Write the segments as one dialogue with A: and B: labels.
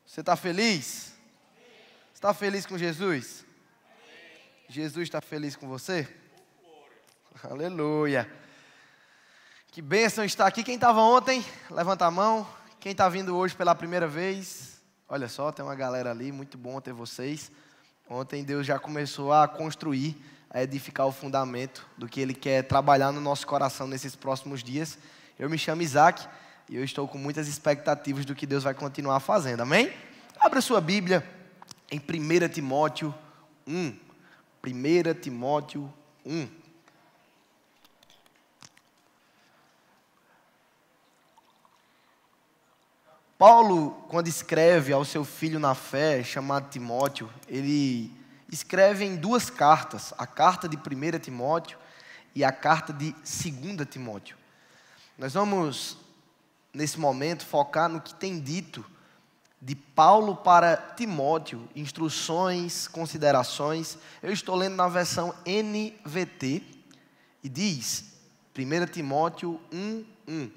A: Você está feliz? Está feliz com Jesus? Jesus está feliz com você? Aleluia. Que bênção estar aqui. Quem estava ontem, levanta a mão. Quem está vindo hoje pela primeira vez? Olha só, tem uma galera ali, muito bom ter vocês. Ontem Deus já começou a construir, a edificar o fundamento do que Ele quer trabalhar no nosso coração nesses próximos dias. Eu me chamo Isaac e eu estou com muitas expectativas do que Deus vai continuar fazendo, amém? Abra sua Bíblia em 1 Timóteo 1. 1 Timóteo 1. Paulo, quando escreve ao seu filho na fé, chamado Timóteo, ele escreve em duas cartas, a carta de 1 Timóteo e a carta de 2 Timóteo. Nós vamos, nesse momento, focar no que tem dito de Paulo para Timóteo, instruções, considerações. Eu estou lendo na versão NVT e diz, 1 Timóteo 1:1.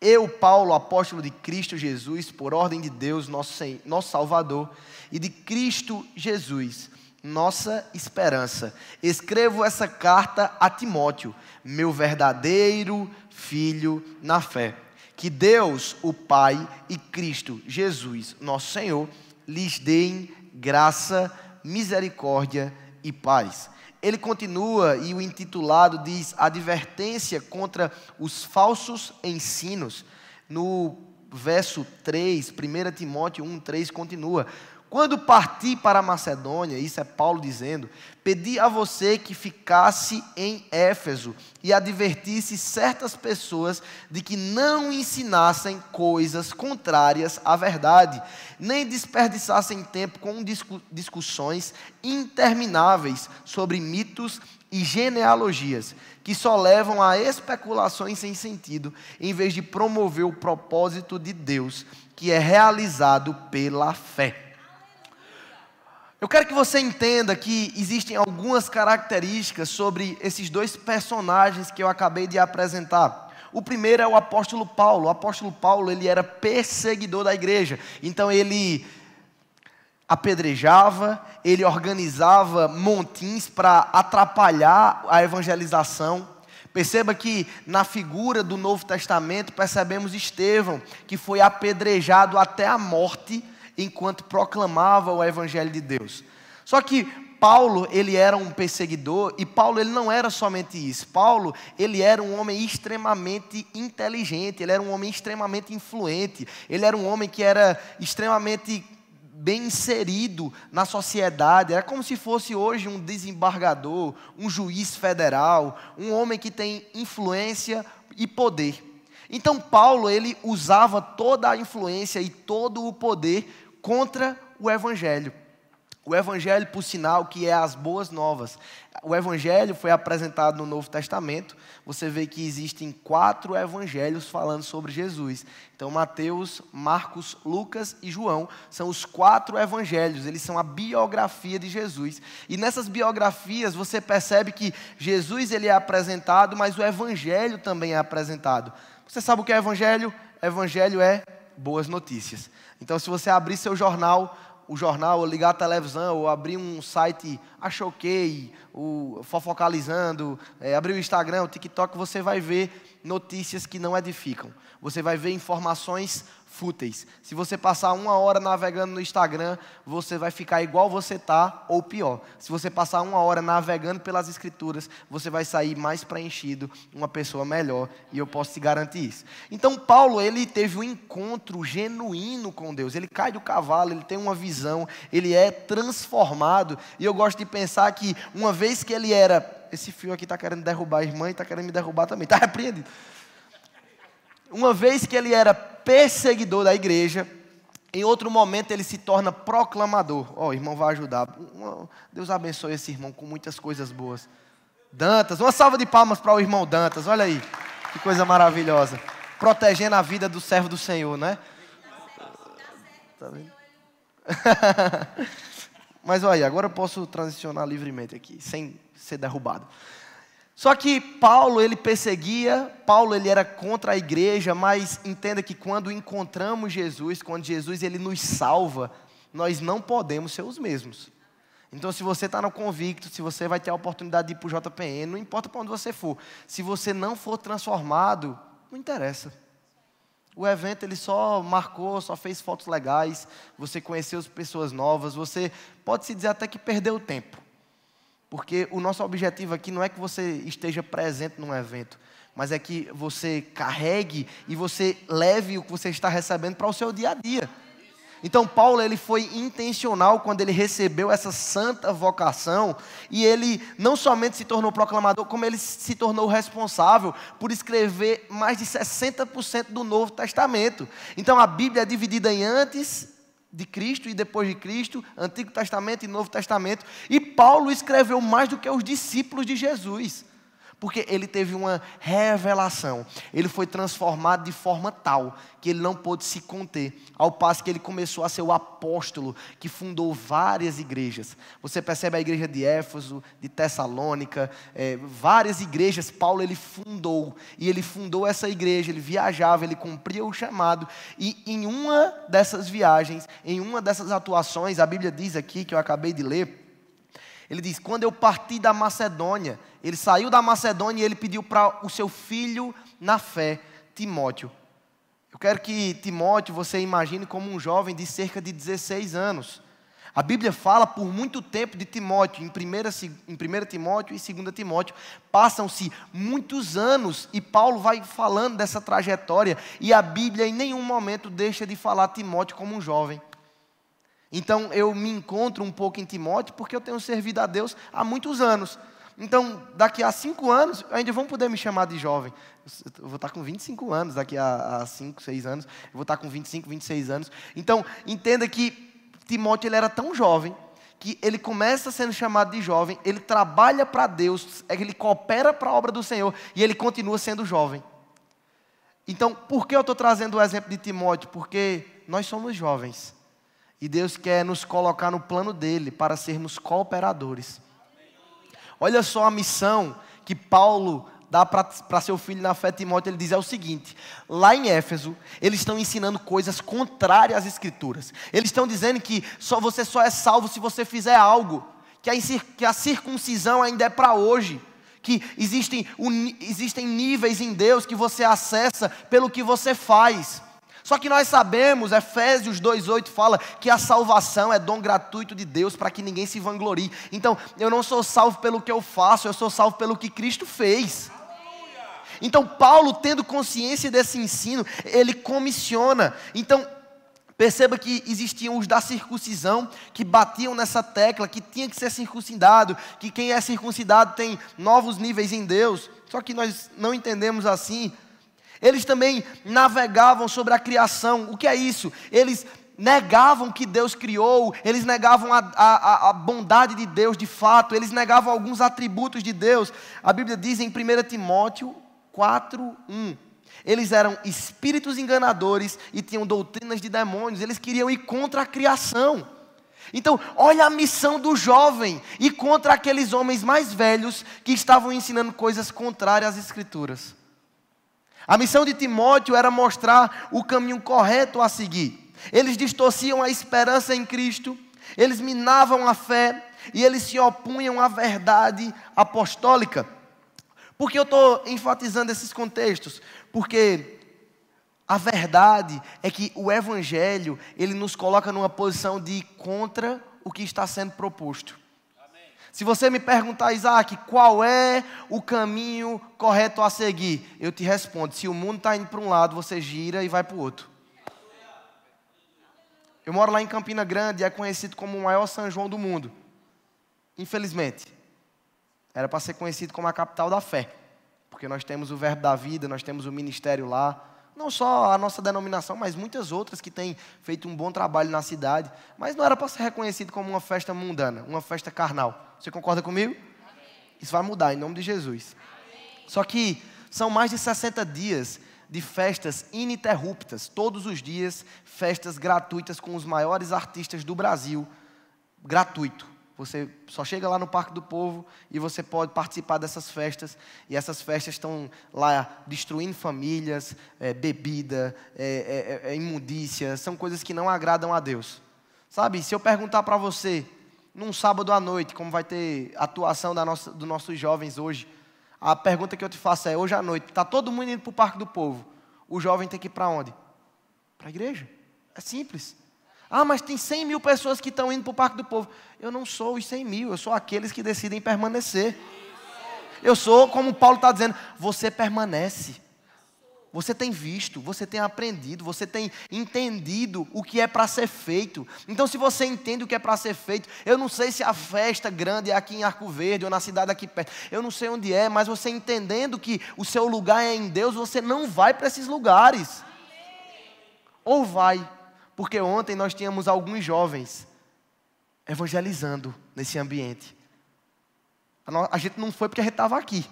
A: Eu, Paulo, apóstolo de Cristo Jesus, por ordem de Deus, nosso Salvador, e de Cristo Jesus, nossa esperança, escrevo essa carta a Timóteo, meu verdadeiro filho na fé. Que Deus, o Pai, e Cristo Jesus, nosso Senhor, lhes deem graça, misericórdia e paz. Ele continua e o intitulado diz advertência contra os falsos ensinos. No verso 3, 1 Timóteo 1:3 continua. Quando parti para a Macedônia, isso é Paulo dizendo, pedi a você que ficasse em Éfeso e advertisse certas pessoas de que não ensinassem coisas contrárias à verdade, nem desperdiçassem tempo com discussões intermináveis sobre mitos e genealogias, que só levam a especulações sem sentido, em vez de promover o propósito de Deus, que é realizado pela fé. Eu quero que você entenda que existem algumas características sobre esses dois personagens que eu acabei de apresentar. O primeiro é o apóstolo Paulo. O apóstolo Paulo, ele era perseguidor da igreja. Então ele apedrejava, ele organizava montins para atrapalhar a evangelização. Perceba que na figura do Novo Testamento percebemos Estevão, que foi apedrejado até a morte, enquanto proclamava o Evangelho de Deus. Só que Paulo, ele era um perseguidor, e Paulo, ele não era somente isso. Paulo, ele era um homem extremamente inteligente, ele era um homem extremamente influente, ele era um homem que era extremamente bem inserido na sociedade. Era como se fosse hoje um desembargador, um juiz federal, um homem que tem influência e poder. Então Paulo, ele usava toda a influência e todo o poder contra o Evangelho. O Evangelho, por sinal, que é as boas novas. O Evangelho foi apresentado no Novo Testamento. Você vê que existem 4 evangelhos falando sobre Jesus. Então, Mateus, Marcos, Lucas e João são os 4 evangelhos. Eles são a biografia de Jesus. E nessas biografias você percebe que Jesus ele é apresentado, mas o Evangelho também é apresentado. Você sabe o que é Evangelho? Evangelho é boas notícias. Então, se você abrir seu jornal, ou ligar a televisão, ou abrir um site, a Choquei, o Fofocalizando, abrir o Instagram, o TikTok, você vai ver notícias que não edificam. Você vai ver informações fúteis. Se você passar 1 hora navegando no Instagram, você vai ficar igual você está, ou pior. Se você passar 1 hora navegando pelas Escrituras, você vai sair mais preenchido, uma pessoa melhor, e eu posso te garantir isso. Então Paulo, ele teve um encontro genuíno com Deus. Ele cai do cavalo, ele tem uma visão, ele é transformado, e eu gosto de pensar que uma vez que ele era... Esse fio aqui está querendo derrubar a irmã e está querendo me derrubar também, está repreendido. Uma vez que ele era perseguidor da igreja, em outro momento ele se torna proclamador. O irmão vai ajudar. Deus abençoe esse irmão com muitas coisas boas. Dantas, uma salva de palmas para o irmão Dantas, olha aí, que coisa maravilhosa. Protegendo a vida do servo do Senhor, né? Tá vendo? Mas olha, agora eu posso transicionar livremente aqui, sem ser derrubado. Só que Paulo, ele perseguia, Paulo ele era contra a igreja, mas entenda que quando encontramos Jesus, quando Jesus ele nos salva, nós não podemos ser os mesmos. Então se você está no convicto, se você vai ter a oportunidade de ir para o JPN, não importa para onde você for, se você não for transformado, não interessa. O evento ele só marcou, só fez fotos legais, você conheceu pessoas novas, você pode se dizer até que perdeu o tempo. Porque o nosso objetivo aqui não é que você esteja presente num evento, mas é que você carregue e você leve o que você está recebendo para o seu dia a dia. Então Paulo ele foi intencional quando ele recebeu essa santa vocação e ele não somente se tornou proclamador, como ele se tornou responsável por escrever mais de 60% do Novo Testamento. Então a Bíblia é dividida em antes de Cristo e depois de Cristo, Antigo Testamento e Novo Testamento, e Paulo escreveu mais do que os discípulos de Jesus, porque ele teve uma revelação, ele foi transformado de forma tal, que ele não pôde se conter, ao passo que ele começou a ser o apóstolo, que fundou várias igrejas. Você percebe a igreja de Éfeso, de Tessalônica, várias igrejas, Paulo ele fundou, e ele fundou essa igreja, ele viajava, ele cumpria o chamado, e em uma dessas viagens, em uma dessas atuações, a Bíblia diz aqui, que eu acabei de ler, ele diz, quando eu parti da Macedônia, ele saiu da Macedônia e ele pediu para o seu filho na fé, Timóteo. Eu quero que Timóteo, você imagine como um jovem de cerca de 16 anos. A Bíblia fala por muito tempo de Timóteo, em 1 Timóteo e 2 Timóteo. Passam-se muitos anos e Paulo vai falando dessa trajetória e a Bíblia em nenhum momento deixa de falar Timóteo como um jovem. Então eu me encontro um pouco em Timóteo porque eu tenho servido a Deus há muitos anos. Então daqui a 5 anos, ainda vão poder me chamar de jovem. Eu vou estar com 25 anos, daqui a 5, 6 anos, eu vou estar com 25, 26 anos. Então entenda que Timóteo ele era tão jovem, que ele começa sendo chamado de jovem, ele trabalha para Deus, ele coopera para a obra do Senhor e ele continua sendo jovem. Então por que eu estou trazendo o exemplo de Timóteo? Porque nós somos jovens. E Deus quer nos colocar no plano dele para sermos cooperadores. Olha só a missão que Paulo dá para seu filho na fé, Timóteo. Ele diz o seguinte, lá em Éfeso, eles estão ensinando coisas contrárias às Escrituras. Eles estão dizendo que você só é salvo se você fizer algo. Que a circuncisão ainda é para hoje. Que existem níveis em Deus que você acessa pelo que você faz. Só que nós sabemos, Efésios 2,8 fala que a salvação é dom gratuito de Deus para que ninguém se vanglorie. Então, eu não sou salvo pelo que eu faço, eu sou salvo pelo que Cristo fez. Então, Paulo, tendo consciência desse ensino, ele comissiona. Então, perceba que existiam os da circuncisão, que batiam nessa tecla, que tinha que ser circuncidado, que quem é circuncidado tem novos níveis em Deus. Só que nós não entendemos assim. Eles também navegavam sobre a criação. O que é isso? Eles negavam que Deus criou, eles negavam a bondade de Deus de fato, eles negavam alguns atributos de Deus. A Bíblia diz em 1 Timóteo 4:1, eles eram espíritos enganadores e tinham doutrinas de demônios, eles queriam ir contra a criação. Então, olha a missão do jovem, ir contra aqueles homens mais velhos que estavam ensinando coisas contrárias às Escrituras. A missão de Timóteo era mostrar o caminho correto a seguir. Eles distorciam a esperança em Cristo, eles minavam a fé e eles se opunham à verdade apostólica. Por que eu estou enfatizando esses contextos? Porque a verdade é que o Evangelho, ele nos coloca numa posição de ir contra o que está sendo proposto. Se você me perguntar, Isaac, qual é o caminho correto a seguir? Eu te respondo, se o mundo está indo para um lado, você gira e vai para o outro. Eu moro lá em Campina Grande e é conhecido como o maior São João do mundo. Infelizmente. Era para ser conhecido como a capital da fé. Porque nós temos o Verbo da Vida, nós temos o ministério lá. Não só a nossa denominação, mas muitas outras que têm feito um bom trabalho na cidade. Mas não era para ser reconhecido como uma festa mundana, uma festa carnal. Você concorda comigo? Amém. Isso vai mudar, em nome de Jesus. Amém. Só que são mais de 60 dias de festas ininterruptas. Todos os dias, festas gratuitas com os maiores artistas do Brasil. Gratuito. Você só chega lá no Parque do Povo e você pode participar dessas festas. E essas festas estão lá destruindo famílias, bebida, imundícia. São coisas que não agradam a Deus. Sabe, se eu perguntar para você, num sábado à noite, como vai ter atuação dos nossos jovens hoje, a pergunta que eu te faço é, hoje à noite, está todo mundo indo para o Parque do Povo. O jovem tem que ir para onde? Para a igreja. É simples. Ah, mas tem 100 mil pessoas que estão indo para o Parque do Povo. Eu não sou os 100 mil, eu sou aqueles que decidem permanecer. Eu sou, como Paulo está dizendo, você permanece. Você tem visto, você tem aprendido, você tem entendido o que é para ser feito. Então, se você entende o que é para ser feito, eu não sei se a festa grande é aqui em Arco Verde ou na cidade aqui perto. Eu não sei onde é, mas você entendendo que o seu lugar é em Deus, você não vai para esses lugares. Ou vai. Porque ontem nós tínhamos alguns jovens evangelizando nesse ambiente. A gente não foi porque a gente estava aqui.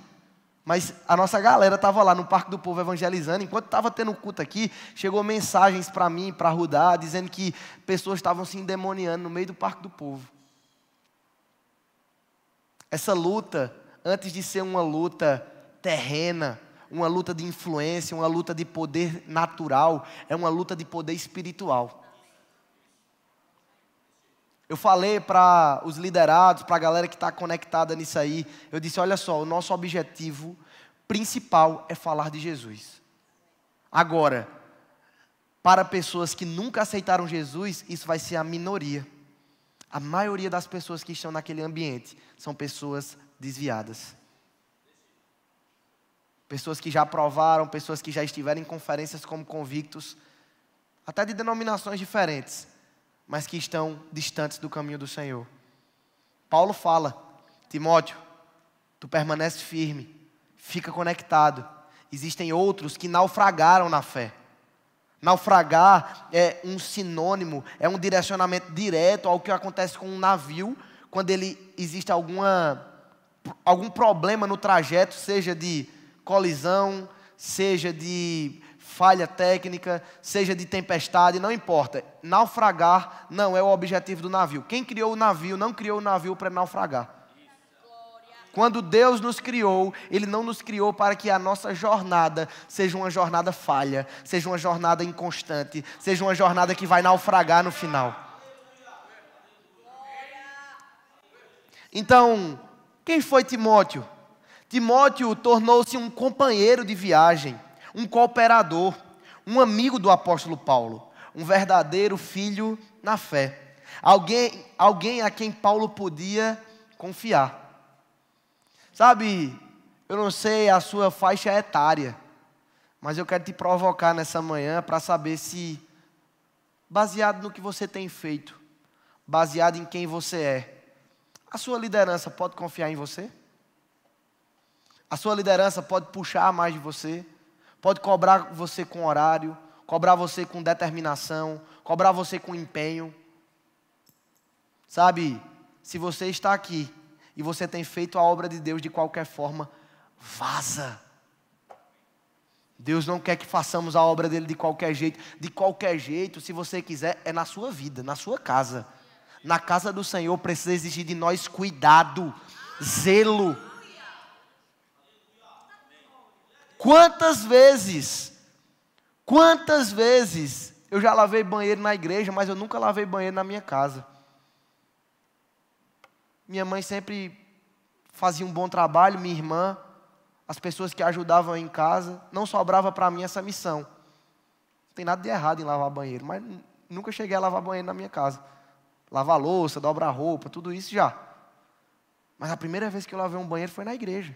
A: Mas a nossa galera estava lá no Parque do Povo evangelizando. Enquanto estava tendo culto aqui, chegou mensagens para mim, para Rudá, dizendo que pessoas estavam se endemoniando no meio do Parque do Povo. Essa luta, antes de ser uma luta terrena, uma luta de influência, uma luta de poder natural, é uma luta de poder espiritual. Eu falei para os liderados, para a galera que está conectada nisso aí, eu disse, olha só, o nosso objetivo principal é falar de Jesus. Agora, para pessoas que nunca aceitaram Jesus, isso vai ser a minoria. A maioria das pessoas que estão naquele ambiente são pessoas desviadas. Pessoas que já provaram, pessoas que já estiveram em conferências como convictos, até de denominações diferentes, mas que estão distantes do caminho do Senhor. Paulo fala, Timóteo, tu permanece firme, fica conectado. Existem outros que naufragaram na fé. Naufragar é um sinônimo, é um direcionamento direto ao que acontece com um navio, quando existe algum problema no trajeto, seja de colisão, seja de falha técnica, seja de tempestade, não importa. Naufragar não é o objetivo do navio. Quem criou o navio não criou o navio para naufragar. Quando Deus nos criou, Ele não nos criou para que a nossa jornada seja uma jornada falha, seja uma jornada inconstante, seja uma jornada que vai naufragar no final. Então, quem foi Timóteo? Timóteo tornou-se um companheiro de viagem, um cooperador, um amigo do apóstolo Paulo, um verdadeiro filho na fé. Alguém a quem Paulo podia confiar. Sabe, eu não sei a sua faixa etária, mas eu quero te provocar nessa manhã para saber se, baseado no que você tem feito, baseado em quem você é, a sua liderança pode confiar em você? A sua liderança pode puxar mais de você? Pode cobrar você com horário, cobrar você com determinação, cobrar você com empenho? Sabe, se você está aqui e você tem feito a obra de Deus de qualquer forma, vaza. Deus não quer que façamos a obra dele de qualquer jeito. De qualquer jeito, se você quiser, é na sua vida, na sua casa. Na casa do Senhor precisa exigir de nós cuidado, zelo. Quantas vezes eu já lavei banheiro na igreja, mas eu nunca lavei banheiro na minha casa. Minha mãe sempre fazia um bom trabalho, minha irmã, as pessoas que ajudavam em casa, não sobrava para mim essa missão. Não tem nada de errado em lavar banheiro, mas nunca cheguei a lavar banheiro na minha casa. Lavar louça, dobrar roupa, tudo isso já. Mas a primeira vez que eu lavei um banheiro foi na igreja.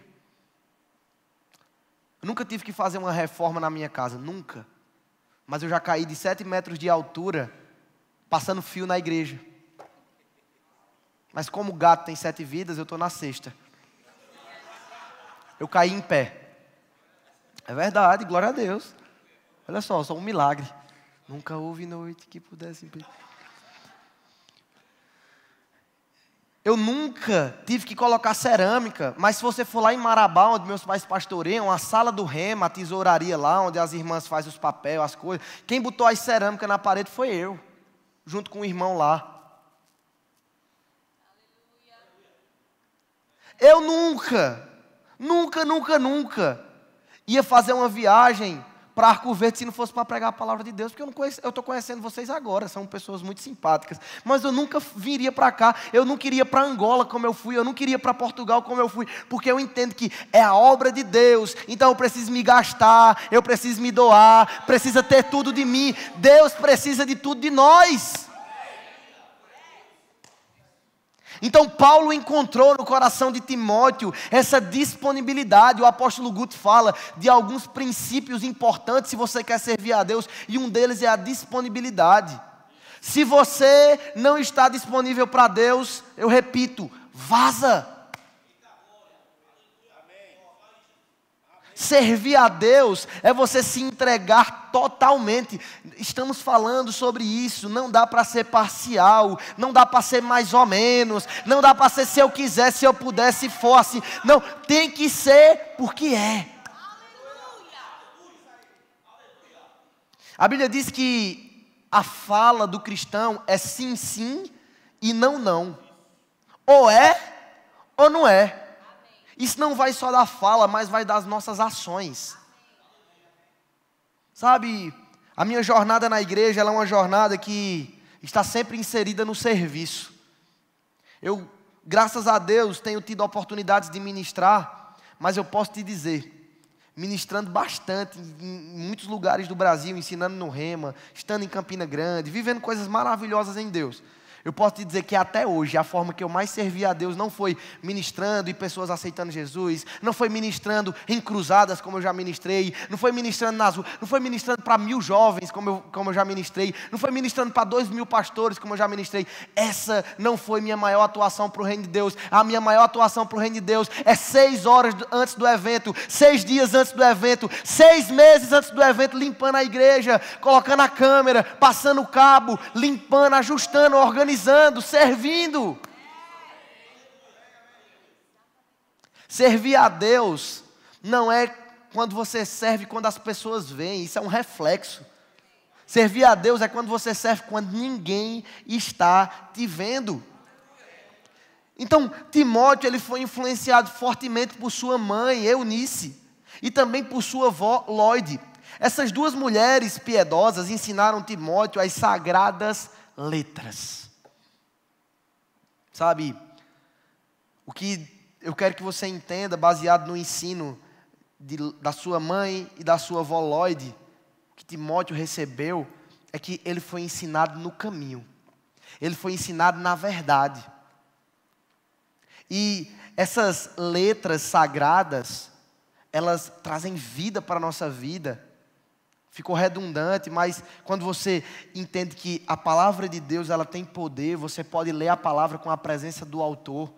A: Eu nunca tive que fazer uma reforma na minha casa, nunca. Mas eu já caí de 7 metros de altura, passando fio na igreja. Mas como o gato tem 7 vidas, eu estou na 6ª. Eu caí em pé. É verdade, glória a Deus. Olha só um milagre. Nunca houve noite que pudesse impedir. Eu nunca tive que colocar cerâmica, mas se você for lá em Marabá, onde meus pais pastoreiam, a sala do rema, a tesouraria lá, onde as irmãs fazem os papéis, as coisas, quem botou as cerâmicas na parede foi eu, junto com o irmão lá. Eu nunca ia fazer uma viagem para Arco Verde se não fosse para pregar a palavra de Deus, porque eu estou conhecendo vocês agora, são pessoas muito simpáticas, mas eu nunca viria para cá, eu não queria para Angola como eu fui, eu não queria para Portugal como eu fui, porque eu entendo que é a obra de Deus, então eu preciso me gastar, eu preciso me doar, precisa ter tudo de mim, Deus precisa de tudo de nós. Então Paulo encontrou no coração de Timóteo essa disponibilidade. O apóstolo Guto fala de alguns princípios importantes se você quer servir a Deus, e um deles é a disponibilidade. Se você não está disponível para Deus, eu repito, vaza. Servir a Deus é você se entregar totalmente. Estamos falando sobre isso. Não dá para ser parcial, não dá para ser mais ou menos, não dá para ser se eu quiser, se eu puder, se for assim. Não, tem que ser porque é. A Bíblia diz que a fala do cristão é sim, sim e não, não. Ou é ou não é. Isso não vai só da fala, mas vai das nossas ações. Sabe, a minha jornada na igreja, ela é uma jornada que está sempre inserida no serviço. Eu, graças a Deus, tenho tido oportunidades de ministrar, mas eu posso te dizer, ministrando bastante em muitos lugares do Brasil, ensinando no Rema, estando em Campina Grande, vivendo coisas maravilhosas em Deus. Eu posso te dizer que até hoje a forma que eu mais servi a Deus não foi ministrando e pessoas aceitando Jesus, não foi ministrando em cruzadas como eu já ministrei, não foi ministrando nas ruas, não foi ministrando para 1000 jovens como eu já ministrei, não foi ministrando para 2000 pastores como eu já ministrei. Essa não foi minha maior atuação para o reino de Deus. A minha maior atuação para o reino de Deus é 6 horas antes do evento, 6 dias antes do evento, 6 meses antes do evento, limpando a igreja, colocando a câmera, passando o cabo, limpando, ajustando, organizando, servindo. Servir a Deus não é quando você serve quando as pessoas veem, isso é um reflexo. Servir a Deus é quando você serve quando ninguém está te vendo. Então, Timóteo, ele foi influenciado fortemente por sua mãe, Eunice, e também por sua avó, Lóide. Essas duas mulheres piedosas ensinaram Timóteo as sagradas letras. Sabe, o que eu quero que você entenda, baseado no ensino da sua mãe e da sua avó Lóide, que Timóteo recebeu, é que ele foi ensinado no caminho. Ele foi ensinado na verdade. E essas letras sagradas, elas trazem vida para a nossa vida. Ficou redundante, mas quando você entende que a palavra de Deus, ela tem poder, você pode ler a palavra com a presença do autor.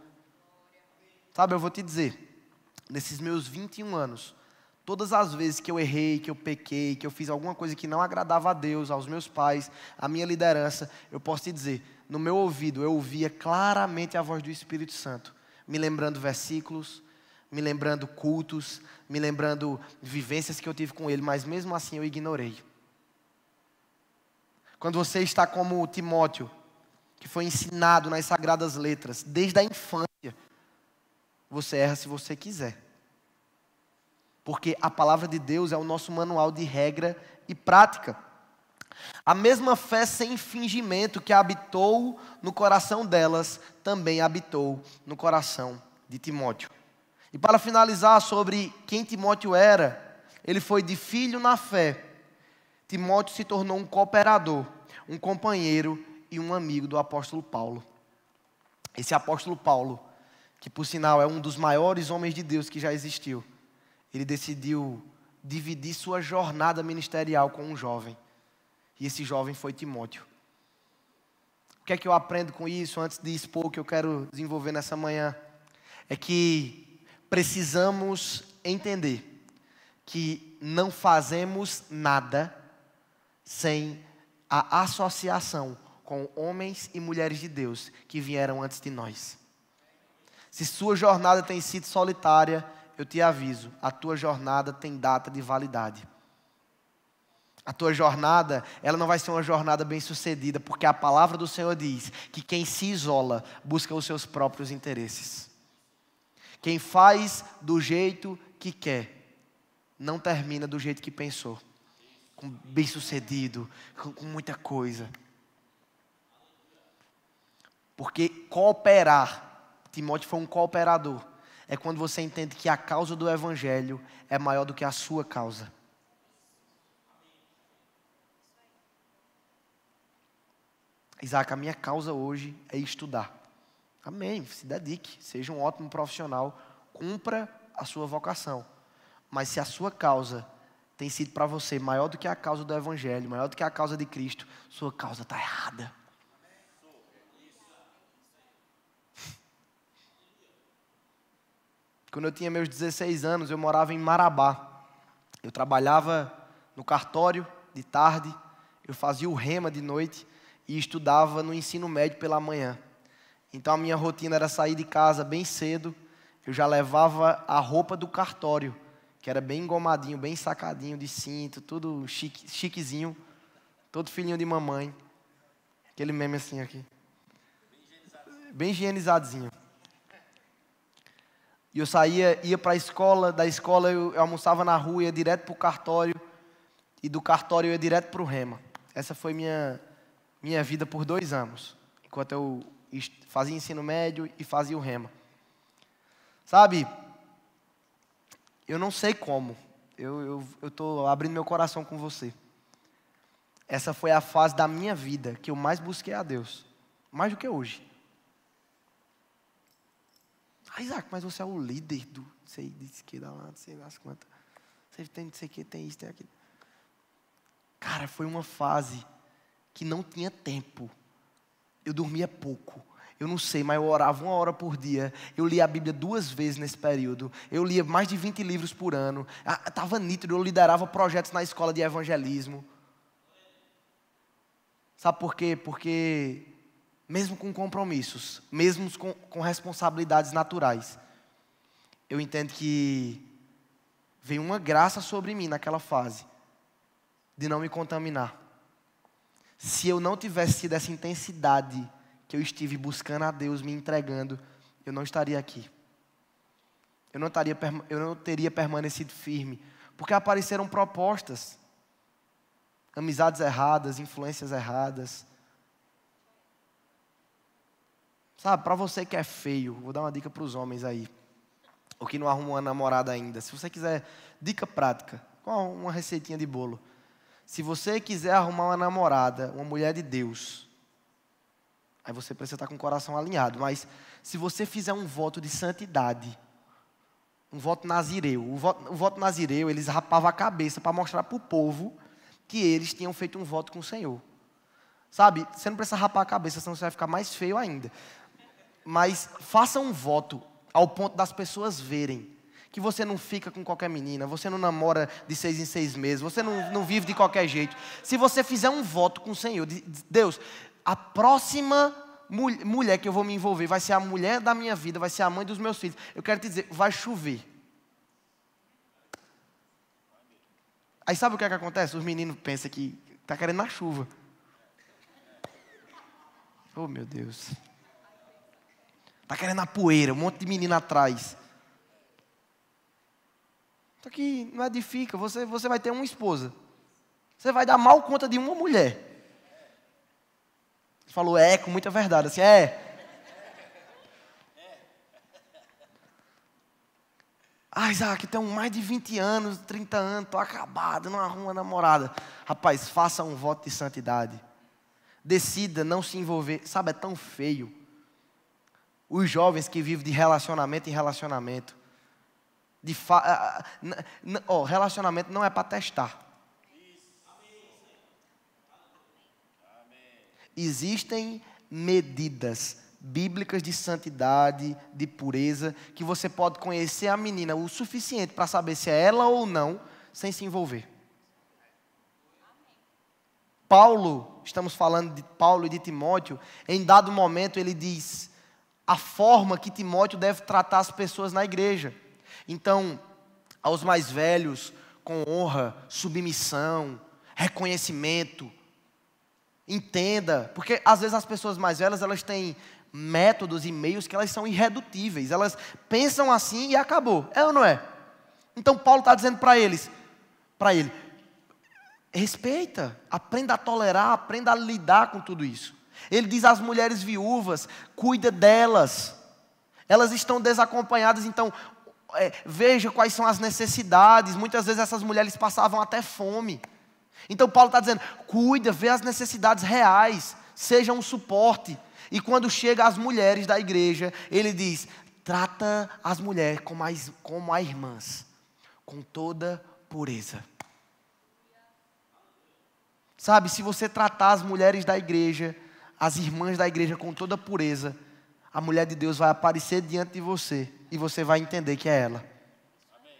A: Sabe, eu vou te dizer, nesses meus 21 anos, todas as vezes que eu errei, que eu pequei, que eu fiz alguma coisa que não agradava a Deus, aos meus pais, à minha liderança, eu posso te dizer, no meu ouvido eu ouvia claramente a voz do Espírito Santo, me lembrando versículos, me lembrando cultos, me lembrando vivências que eu tive com ele, mas mesmo assim eu ignorei. Quando você está como Timóteo, que foi ensinado nas sagradas letras, desde a infância, você erra se você quiser. Porque a palavra de Deus é o nosso manual de regra e prática. A mesma fé sem fingimento que habitou no coração delas, também habitou no coração de Timóteo. E para finalizar sobre quem Timóteo era, ele foi de filho na fé. Timóteo se tornou um cooperador, um companheiro e um amigo do apóstolo Paulo. Esse apóstolo Paulo, que por sinal é um dos maiores homens de Deus que já existiu, ele decidiu dividir sua jornada ministerial com um jovem. E esse jovem foi Timóteo. O que é que eu aprendo com isso antes de expor o que eu quero desenvolver nessa manhã? É que precisamos entender que não fazemos nada sem a associação com homens e mulheres de Deus que vieram antes de nós. Se sua jornada tem sido solitária, eu te aviso, a tua jornada tem data de validade. A tua jornada, ela não vai ser uma jornada bem-sucedida, porque a palavra do Senhor diz que quem se isola busca os seus próprios interesses. Quem faz do jeito que quer, não termina do jeito que pensou. Bem-sucedido, com muita coisa. Porque cooperar, Timóteo foi um cooperador, é quando você entende que a causa do evangelho é maior do que a sua causa. Isaac, a minha causa hoje é estudar. Amém, se dedique, seja um ótimo profissional, cumpra a sua vocação. Mas se a sua causa tem sido para você maior do que a causa do evangelho, maior do que a causa de Cristo, sua causa está errada. Quando eu tinha meus 16 anos, eu morava em Marabá. Eu trabalhava no cartório de tarde, eu fazia o rema de noite e estudava no ensino médio pela manhã. Então a minha rotina era sair de casa bem cedo, eu já levava a roupa do cartório, que era bem engomadinho, bem sacadinho de cinto, tudo chiquezinho, todo filhinho de mamãe. Aquele meme assim aqui. Bem higienizadozinho. E eu saía, ia para a escola, da escola eu almoçava na rua, ia direto para o cartório, e do cartório eu ia direto para o rema. Essa foi minha vida por 2 anos, enquanto eu fazia ensino médio e fazia o rema. Sabe, eu não sei como, eu estou abrindo meu coração com você. Essa foi a fase da minha vida que eu mais busquei a Deus, mais do que hoje. Isaac, mas você é o líder do sei disso que dá lá, não sei das quantas. Você tem não sei o que, tem isso, tem aquilo. Cara, foi uma fase que não tinha tempo. Eu dormia pouco. Eu não sei, mas eu orava 1 hora por dia. Eu lia a Bíblia 2 vezes nesse período. Eu lia mais de 20 livros por ano. Estava nítido, eu liderava projetos na escola de evangelismo. Sabe por quê? Porque mesmo com compromissos, mesmo com responsabilidades naturais, eu entendo que veio uma graça sobre mim naquela fase, de não me contaminar. Se eu não tivesse tido essa intensidade que eu estive buscando a Deus, me entregando, eu não estaria aqui. Eu não teria permanecido firme, porque apareceram propostas, amizades erradas, influências erradas. Sabe, para você que é feio, vou dar uma dica para os homens aí, ou que não arrumam uma namorada ainda. Se você quiser, dica prática, uma receitinha de bolo. Se você quiser arrumar uma namorada, uma mulher de Deus, aí você precisa estar com o coração alinhado. Mas se você fizer um voto de santidade, um voto nazireu, o voto nazireu, eles rapavam a cabeça para mostrar para o povo que eles tinham feito um voto com o Senhor. Sabe, você não precisa rapar a cabeça, senão você vai ficar mais feio ainda. Mas faça um voto ao ponto das pessoas verem que você não fica com qualquer menina, você não namora de 6 em 6 meses, você não vive de qualquer jeito. Se você fizer um voto com o Senhor, Deus, a próxima mulher que eu vou me envolver vai ser a mulher da minha vida, vai ser a mãe dos meus filhos. Eu quero te dizer, vai chover. Aí sabe o que é que acontece? Os meninos pensam que está querendo na chuva. Oh, meu Deus. Está querendo a poeira, um monte de menina atrás. Só que não edifica, você vai ter uma esposa. Você vai dar mal conta de uma mulher. Você falou com muita verdade, assim, Isaac, tenho mais de 20 anos, 30 anos, estou acabado, não arrumo uma namorada. Rapaz, faça um voto de santidade. Decida não se envolver. Sabe, é tão feio. Os jovens que vivem de relacionamento em relacionamento. Relacionamento não é para testar. Existem medidas bíblicas de santidade, de pureza, que você pode conhecer a menina o suficiente para saber se é ela ou não, sem se envolver. Paulo, estamos falando de Paulo e de Timóteo, em dado momento ele diz a forma que Timóteo deve tratar as pessoas na igreja. Então, aos mais velhos, com honra, submissão, reconhecimento, entenda, porque às vezes as pessoas mais velhas, elas têm métodos e meios que elas são irredutíveis. Elas pensam assim e acabou. É ou não é? Então Paulo está dizendo para ele, respeita, aprenda a tolerar, aprenda a lidar com tudo isso. Ele diz às mulheres viúvas, cuida delas. Elas estão desacompanhadas, então veja quais são as necessidades. Muitas vezes essas mulheres passavam até fome. Então Paulo está dizendo, cuida, vê as necessidades reais, seja um suporte. E quando chega às mulheres da igreja, ele diz, trata as mulheres como as irmãs, com toda pureza. Sabe, se você tratar as mulheres da igreja, as irmãs da igreja com toda pureza, a mulher de Deus vai aparecer diante de você e você vai entender que é ela. Amém.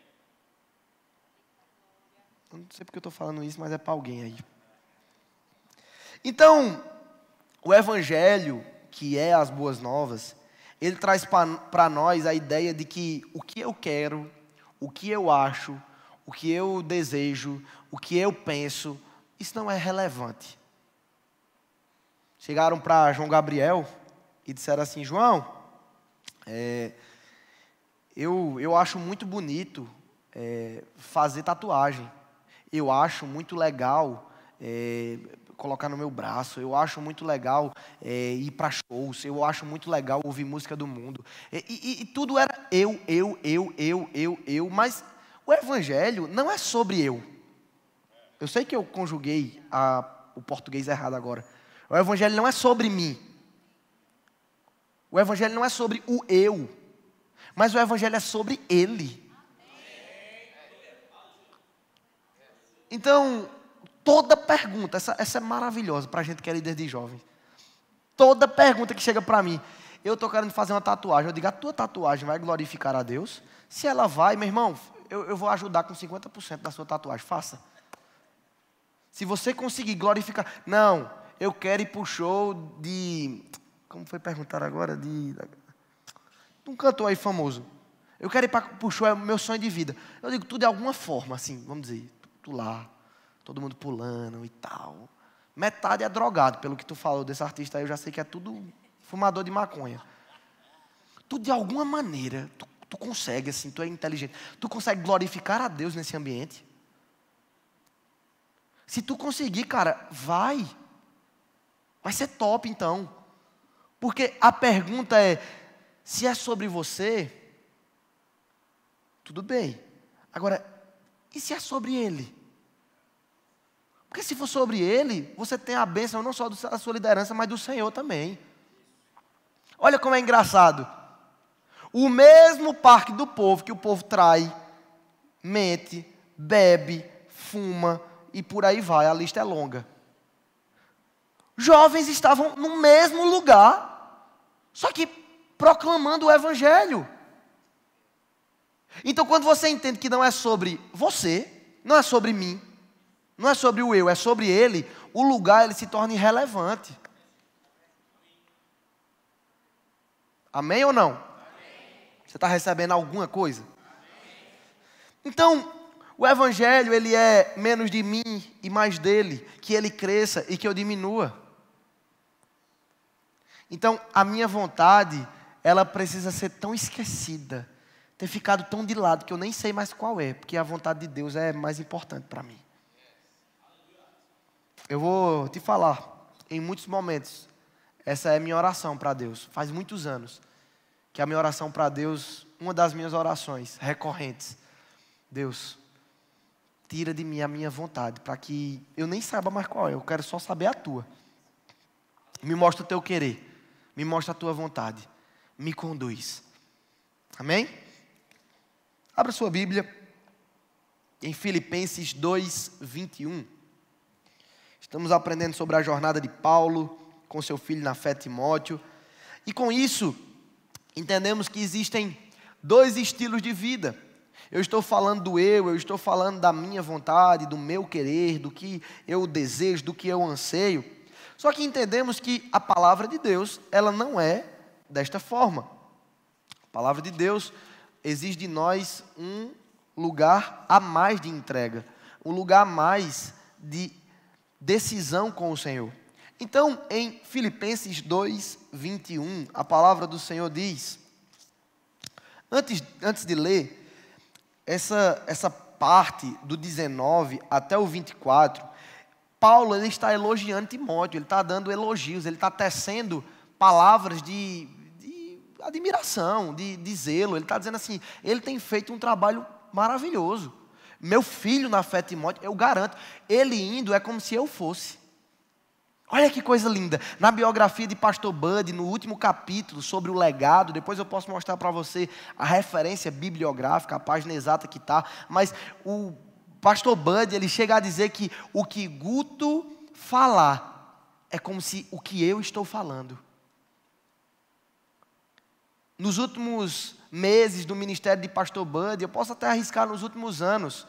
A: Eu não sei porque eu estou falando isso, mas é para alguém aí. Então, o Evangelho, que é as boas novas, ele traz para nós a ideia de que o que eu quero, o que eu acho, o que eu desejo, o que eu penso, isso não é relevante. Chegaram para João Gabriel e disseram assim, João, eu acho muito bonito fazer tatuagem. Eu acho muito legal colocar no meu braço. Eu acho muito legal ir para shows. Eu acho muito legal ouvir música do mundo. E tudo era eu. Mas o Evangelho não é sobre eu. Eu sei que eu conjuguei o português errado agora. O Evangelho não é sobre mim. O Evangelho não é sobre o eu. Mas o Evangelho é sobre Ele. Então, toda pergunta, essa é maravilhosa para a gente que é líder de jovens. Toda pergunta que chega para mim, eu estou querendo fazer uma tatuagem, eu digo, a tua tatuagem vai glorificar a Deus? Se ela vai, meu irmão, eu vou ajudar com 50% da sua tatuagem, faça. Se você conseguir glorificar, não, eu quero ir para o show de, como foi perguntar agora, de um cantor aí famoso. Eu quero ir para o show, é o meu sonho de vida. Eu digo, tudo de alguma forma, assim, vamos dizer, tu lá, todo mundo pulando e tal. Metade é drogado, pelo que tu falou desse artista aí, eu já sei que é tudo fumador de maconha. Tu de alguma maneira, tu consegue, assim, tu é inteligente, tu consegue glorificar a Deus nesse ambiente? Se tu conseguir, cara, vai ser top então. Porque a pergunta é, se é sobre você, tudo bem. Agora, e se é sobre Ele? Porque se for sobre Ele, você tem a bênção não só da sua liderança, mas do Senhor também. Olha como é engraçado. O mesmo parque do povo, que o povo trai, mente, bebe, fuma e por aí vai, a lista é longa. Jovens estavam no mesmo lugar, só que proclamando o Evangelho. Então, quando você entende que não é sobre você, não é sobre mim, não é sobre o eu, é sobre Ele, o lugar ele se torna irrelevante. Amém ou não? Amém. Você está recebendo alguma coisa? Amém. Então, o Evangelho ele é menos de mim e mais dele, que Ele cresça e que eu diminua. Então, a minha vontade, ela precisa ser tão esquecida, ter ficado tão de lado, que eu nem sei mais qual é, porque a vontade de Deus é mais importante para mim. Eu vou te falar, em muitos momentos, essa é a minha oração para Deus. Faz muitos anos que a minha oração para Deus, uma das minhas orações recorrentes, Deus, tira de mim a minha vontade, para que eu nem saiba mais qual é, eu quero só saber a tua. Me mostra o teu querer, me mostra a tua vontade, me conduz. Amém? Abra sua Bíblia em Filipenses 2:21. Estamos aprendendo sobre a jornada de Paulo com seu filho na fé, Timóteo. E com isso, entendemos que existem dois estilos de vida. Eu estou falando do eu estou falando da minha vontade, do meu querer, do que eu desejo, do que eu anseio. Só que entendemos que a palavra de Deus, ela não é desta forma. A palavra de Deus exige de nós um lugar a mais de entrega, um lugar a mais de decisão com o Senhor. Então, em Filipenses 2, 21, a palavra do Senhor diz, antes de ler, essa parte do 19 até o 24, Paulo ele está elogiando Timóteo, ele está dando elogios, ele está tecendo palavras de admiração, de zelo. Ele está dizendo assim, ele tem feito um trabalho maravilhoso. Meu filho na fé, Timóteo, eu garanto, ele indo é como se eu fosse. Olha que coisa linda. Na biografia de Pastor Bud, no último capítulo sobre o legado, depois eu posso mostrar para você a referência bibliográfica, a página exata que está, mas o Pastor Bud, ele chega a dizer que o que Guto falar é como se o que eu estou falando. Nos últimos meses do ministério de Pastor Bud, eu posso até arriscar nos últimos anos,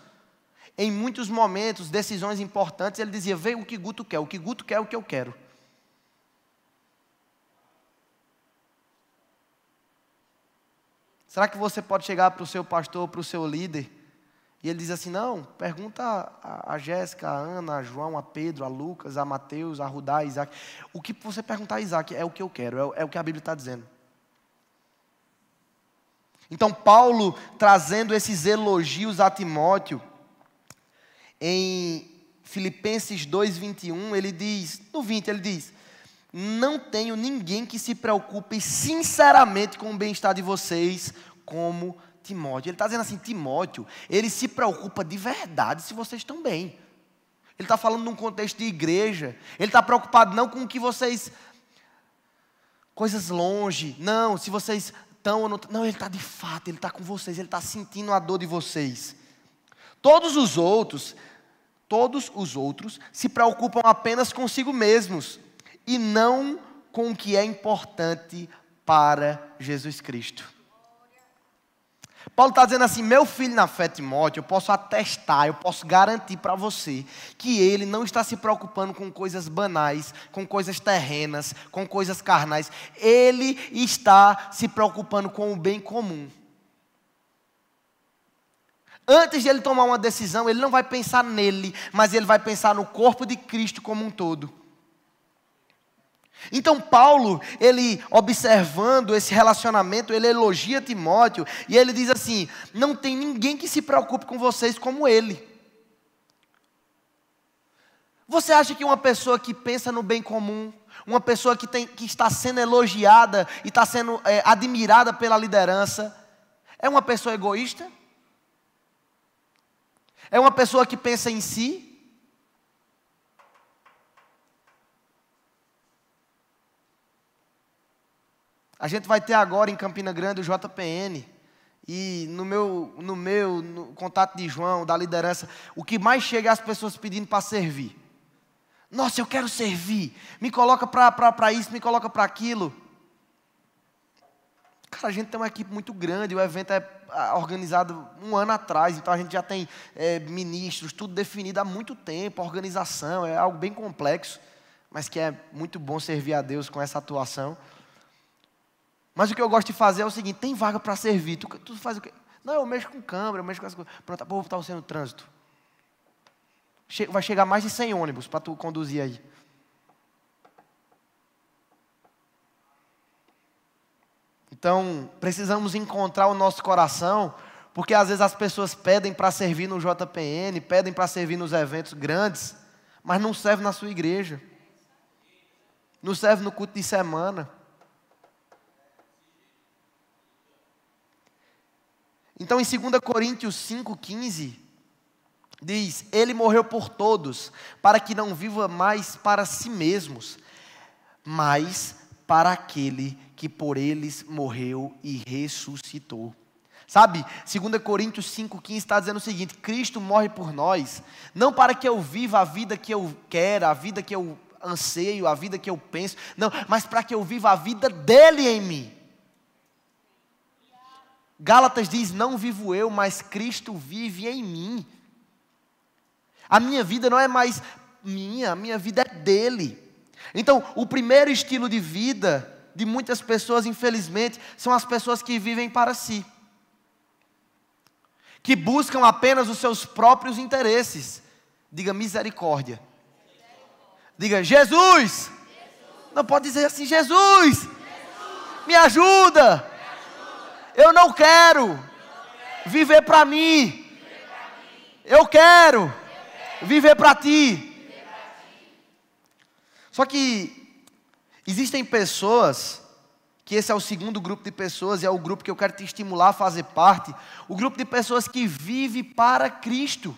A: em muitos momentos, decisões importantes, ele dizia, vê o que Guto quer, o que Guto quer é o que eu quero. Será que você pode chegar para o seu pastor, para o seu líder, e ele diz assim, não, pergunta a Jéssica, a Ana, a João, a Pedro, a Lucas, a Mateus, a Rudá, a Isaac. O que você perguntar a Isaac é o que eu quero, é o que a Bíblia está dizendo. Então, Paulo, trazendo esses elogios a Timóteo, em Filipenses 2, 21, ele diz, no 20 ele diz, não tenho ninguém que se preocupe sinceramente com o bem-estar de vocês, como Timóteo. Ele está dizendo assim, Timóteo, ele se preocupa de verdade se vocês estão bem. Ele está falando num contexto de igreja, ele está preocupado não com o que vocês, coisas longe, não, se vocês estão ou não, não, ele está de fato, ele está com vocês, ele está sentindo a dor de vocês. Todos os outros se preocupam apenas consigo mesmos e não com o que é importante para Jesus Cristo. Paulo está dizendo assim, meu filho na fé, Timóteo, eu posso atestar, eu posso garantir para você que ele não está se preocupando com coisas banais, com coisas terrenas, com coisas carnais. Ele está se preocupando com o bem comum. Antes de ele tomar uma decisão, ele não vai pensar nele, mas ele vai pensar no corpo de Cristo como um todo. Então Paulo, ele observando esse relacionamento, ele elogia Timóteo e ele diz assim, não tem ninguém que se preocupe com vocês como ele. Você acha que uma pessoa que pensa no bem comum, uma pessoa que está sendo elogiada e está sendo admirada pela liderança, é uma pessoa egoísta? É uma pessoa que pensa em si? A gente vai ter agora em Campina Grande o JPN. E no contato de João, da liderança, o que mais chega é as pessoas pedindo para servir. Nossa, eu quero servir. Me coloca para isso, me coloca para aquilo. Cara, a gente tem uma equipe muito grande, o evento é organizado um ano atrás, então a gente já tem ministros, tudo definido há muito tempo, a organização é algo bem complexo, mas que é muito bom servir a Deus com essa atuação. Mas o que eu gosto de fazer é o seguinte, tem vaga para servir, tu faz o quê? Não, eu mexo com câmera, eu mexo com as coisas. Pronto, vou botar você no trânsito. Vai chegar mais de 100 ônibus para tu conduzir aí. Então, precisamos encontrar o nosso coração, porque às vezes as pessoas pedem para servir no JPN, pedem para servir nos eventos grandes, mas não serve na sua igreja. Não serve no culto de semana. Então, em 2 Coríntios 5,15, diz, ele morreu por todos, para que não viva mais para si mesmos, mas para aquele que por eles morreu e ressuscitou. Sabe, 2 Coríntios 5,15 está dizendo o seguinte, Cristo morre por nós, não para que eu viva a vida que eu quero, a vida que eu anseio, a vida que eu penso, não, mas para que eu viva a vida dele em mim. Gálatas diz, não vivo eu, mas Cristo vive em mim. A minha vida não é mais minha, a minha vida é dele. Então, o primeiro estilo de vida de muitas pessoas, infelizmente, são as pessoas que vivem para si. Que buscam apenas os seus próprios interesses. Diga misericórdia. Diga, Jesus, Não pode dizer assim: Jesus, me ajuda. Eu não quero viver para mim. Eu quero viver para ti. Só que existem pessoas, que esse é o segundo grupo de pessoas, e é o grupo que eu quero te estimular a fazer parte, o grupo de pessoas que vive para Cristo.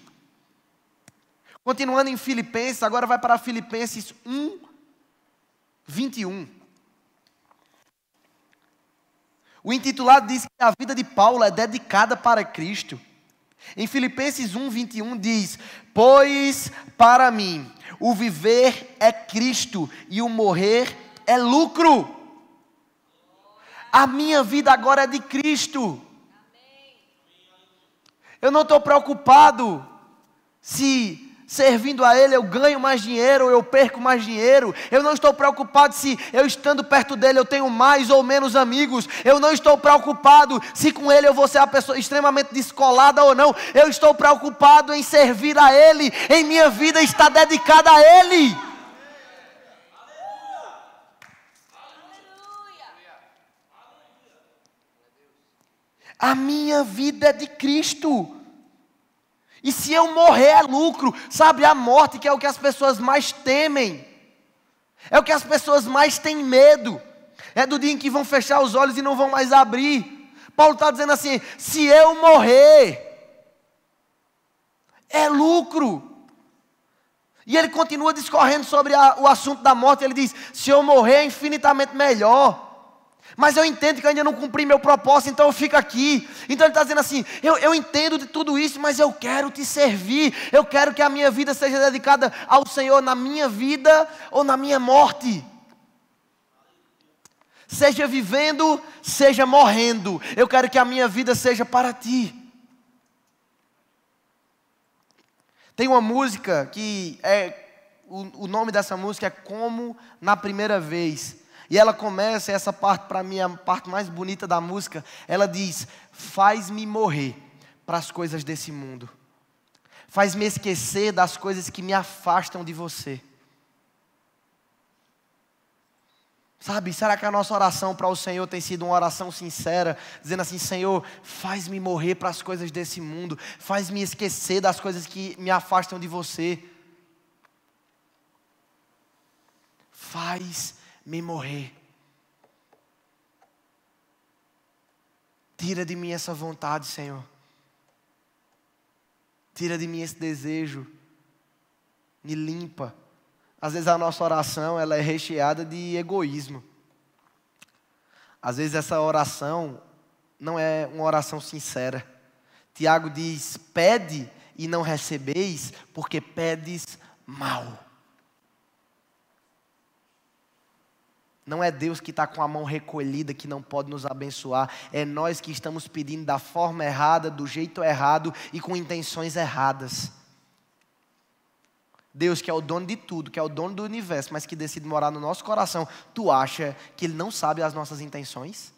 A: Continuando em Filipenses, agora vai para Filipenses 1, 21. O intitulado diz que a vida de Paulo é dedicada para Cristo. Em Filipenses 1, 21 diz: pois para mim o viver é Cristo e o morrer é lucro. A minha vida agora é de Cristo. Eu não estou preocupado se servindo a Ele eu ganho mais dinheiro ou eu perco mais dinheiro. Eu não estou preocupado se eu estando perto dEle eu tenho mais ou menos amigos. Eu não estou preocupado se com Ele eu vou ser a pessoa extremamente descolada ou não. Eu estou preocupado em servir a Ele. Em minha vida está dedicada a Ele. A minha vida é de Cristo. E se eu morrer é lucro. Sabe, a morte, que é o que as pessoas mais temem. É o que as pessoas mais têm medo. É do dia em que vão fechar os olhos e não vão mais abrir. Paulo está dizendo assim: se eu morrer, é lucro. E ele continua discorrendo sobre o assunto da morte. Ele diz: se eu morrer é infinitamente melhor. Mas eu entendo que eu ainda não cumpri meu propósito, então eu fico aqui. Então ele está dizendo assim: eu entendo de tudo isso, mas eu quero te servir. Eu quero que a minha vida seja dedicada ao Senhor na minha vida ou na minha morte. Seja vivendo, seja morrendo. Eu quero que a minha vida seja para ti. Tem uma música que o nome dessa música é Como na Primeira Vez. E ela começa, essa parte para mim é a parte mais bonita da música. Ela diz: faz-me morrer para as coisas desse mundo. Faz-me esquecer das coisas que me afastam de você. Sabe, será que a nossa oração para o Senhor tem sido uma oração sincera? Dizendo assim: Senhor, faz-me morrer para as coisas desse mundo. Faz-me esquecer das coisas que me afastam de você. Faz-me morrer. Tira de mim essa vontade, Senhor. Tira de mim esse desejo. Me limpa. Às vezes a nossa oração ela é recheada de egoísmo. Às vezes essa oração não é uma oração sincera. Tiago diz: pede e não recebeis, porque pedes mal. Não é Deus que está com a mão recolhida que não pode nos abençoar. É nós que estamos pedindo da forma errada, do jeito errado e com intenções erradas. Deus, que é o dono de tudo, que é o dono do universo, mas que decide morar no nosso coração, tu acha que Ele não sabe as nossas intenções?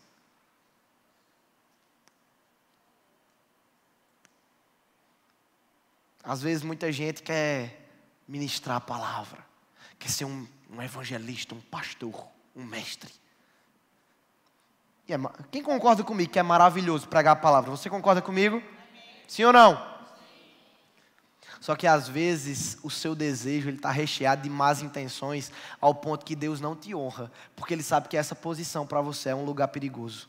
A: Às vezes muita gente quer ministrar a palavra, quer ser um evangelista, um pastor, um mestre. E quem concorda comigo que é maravilhoso pregar a palavra? Você concorda comigo? Amém. Sim ou não? Sim. Só que às vezes o seu desejo está recheado de más intenções, ao ponto que Deus não te honra, porque Ele sabe que essa posição para você é um lugar perigoso.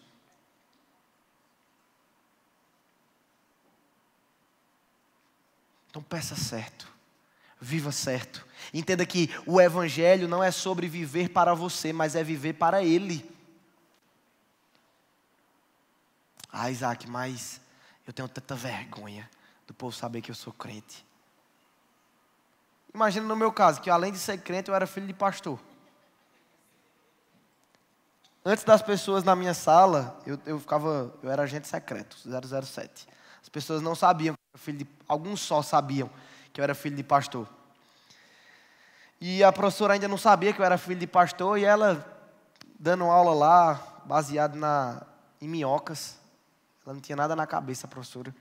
A: Então peça certo. Viva certo. Entenda que o evangelho não é sobre viver para você, mas é viver para Ele. Ah, Isaac, mas eu tenho tanta vergonha do povo saber que eu sou crente. Imagina no meu caso, que além de ser crente, eu era filho de pastor. Antes das pessoas na minha sala, eu era agente secreto, 007. As pessoas não sabiam que eu era filho de... Alguns só sabiam que eu era filho de pastor. E a professora ainda não sabia que eu era filho de pastor, e ela, dando aula lá, baseado em minhocas, ela não tinha nada na cabeça, a professora.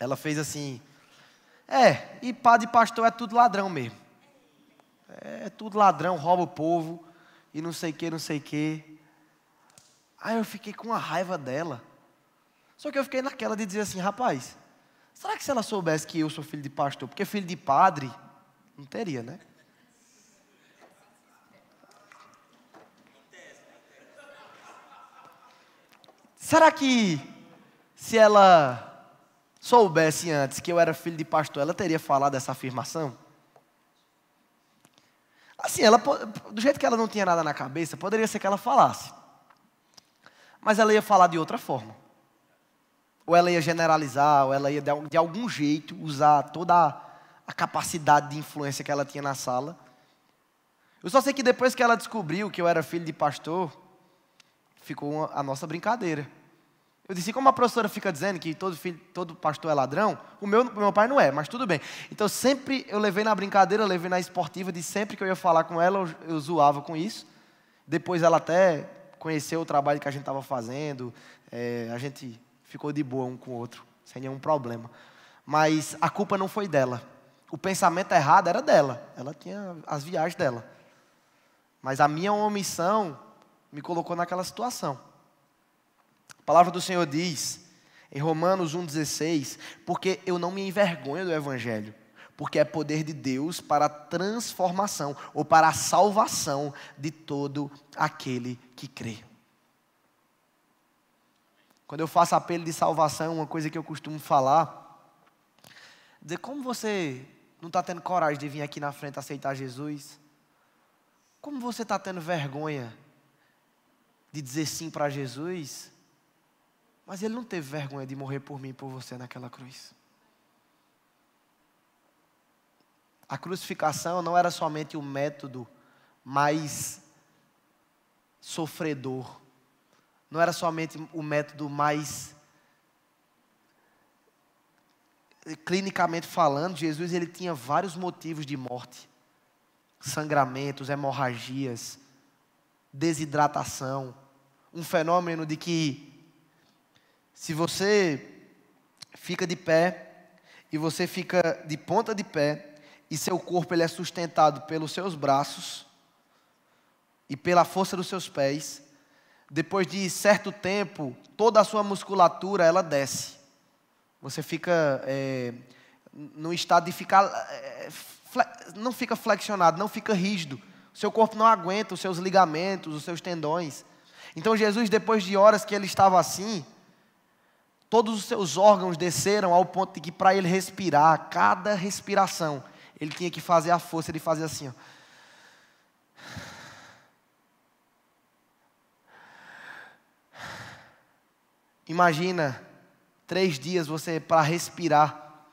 A: Ela fez assim: e pá de pastor é tudo ladrão mesmo. É tudo ladrão, rouba o povo. e não sei o que, não sei o que. Aí eu fiquei com a raiva dela. Só que eu fiquei naquela de dizer assim, rapaz, será que se ela soubesse que eu sou filho de pastor, porque filho de padre, não teria, né? Será que se ela soubesse antes que eu era filho de pastor, ela teria falado essa afirmação? Assim, do jeito que ela não tinha nada na cabeça, poderia ser que ela falasse. Mas ela ia falar de outra forma. Ou ela ia generalizar, ou ela ia de algum jeito usar toda a capacidade de influência que ela tinha na sala. Eu só sei que depois que ela descobriu que eu era filho de pastor, ficou a nossa brincadeira. Eu disse, como a professora fica dizendo que todo pastor é ladrão, o meu pai não é, mas tudo bem. Então sempre eu levei na brincadeira, levei na esportiva, de sempre que eu ia falar com ela, eu zoava com isso. Depois ela até conheceu o trabalho que a gente estava fazendo, a gente ficou de boa um com o outro, sem nenhum problema. Mas a culpa não foi dela. O pensamento errado era dela, ela tinha as viagens dela. Mas a minha omissão me colocou naquela situação. A palavra do Senhor diz, em Romanos 1,16, porque eu não me envergonho do Evangelho, porque é poder de Deus para a transformação, ou para a salvação de todo aquele que crê. Quando eu faço apelo de salvação, uma coisa que eu costumo falar, dizer, como você não está tendo coragem de vir aqui na frente aceitar Jesus? Como você está tendo vergonha de dizer sim para Jesus? Mas Ele não teve vergonha de morrer por mim e por você naquela cruz. A crucificação não era somente o método mais sofredor. Não era somente o método mais, clinicamente falando, Jesus ele tinha vários motivos de morte. Sangramentos, hemorragias, desidratação. Um fenômeno de que, se você fica de pé, e você fica de ponta de pé, e seu corpo ele é sustentado pelos seus braços, e pela força dos seus pés, depois de certo tempo, toda a sua musculatura ela desce. Você fica no estado de ficar, não fica flexionado, não fica rígido. O seu corpo não aguenta os seus ligamentos, os seus tendões. Então Jesus, depois de horas que ele estava assim, todos os seus órgãos desceram ao ponto de que para ele respirar, cada respiração, ele tinha que fazer a força de fazer assim, ó. Imagina 3 dias você para respirar,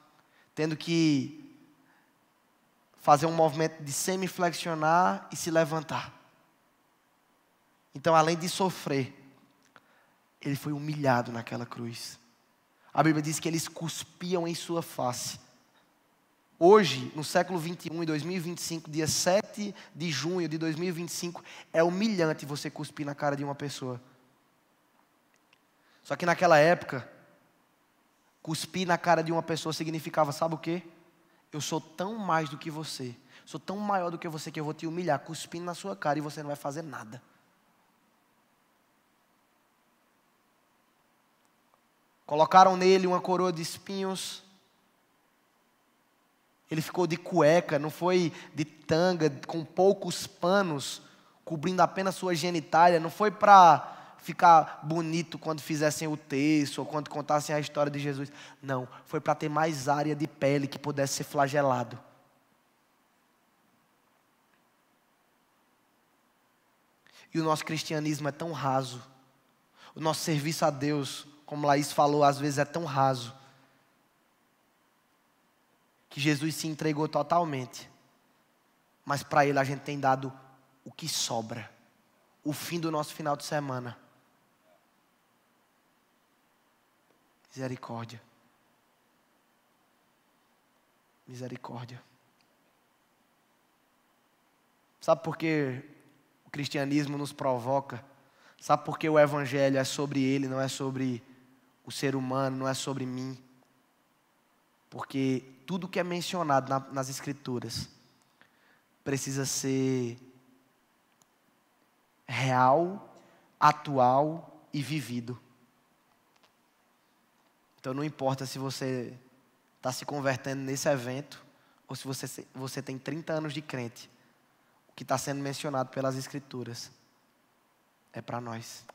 A: tendo que fazer um movimento de semiflexionar e se levantar. Então, além de sofrer, ele foi humilhado naquela cruz. A Bíblia diz que eles cuspiam em sua face. Hoje, no século 21, em 2025, dia 7 de junho de 2025, é humilhante você cuspir na cara de uma pessoa. Só que naquela época, cuspir na cara de uma pessoa significava, sabe o quê? Eu sou tão mais do que você, sou tão maior do que você que eu vou te humilhar, cuspindo na sua cara e você não vai fazer nada. Colocaram nele uma coroa de espinhos, ele ficou de cueca, não foi de tanga, com poucos panos, cobrindo apenas sua genitália, não foi para ficar bonito quando fizessem o texto ou quando contassem a história de Jesus. Não, foi para ter mais área de pele que pudesse ser flagelado. E o nosso cristianismo é tão raso. O nosso serviço a Deus, como Laís falou, às vezes é tão raso, que Jesus se entregou totalmente. Mas para Ele a gente tem dado o que sobra. O fim do nosso final de semana. Misericórdia. Misericórdia. Sabe por que o cristianismo nos provoca? Sabe por que o evangelho é sobre ele, não é sobre o ser humano, não é sobre mim? Porque tudo que é mencionado nas escrituras precisa ser real, atual e vivido. Então não importa se você está se convertendo nesse evento ou se você tem 30 anos de crente. O que está sendo mencionado pelas Escrituras é para nós.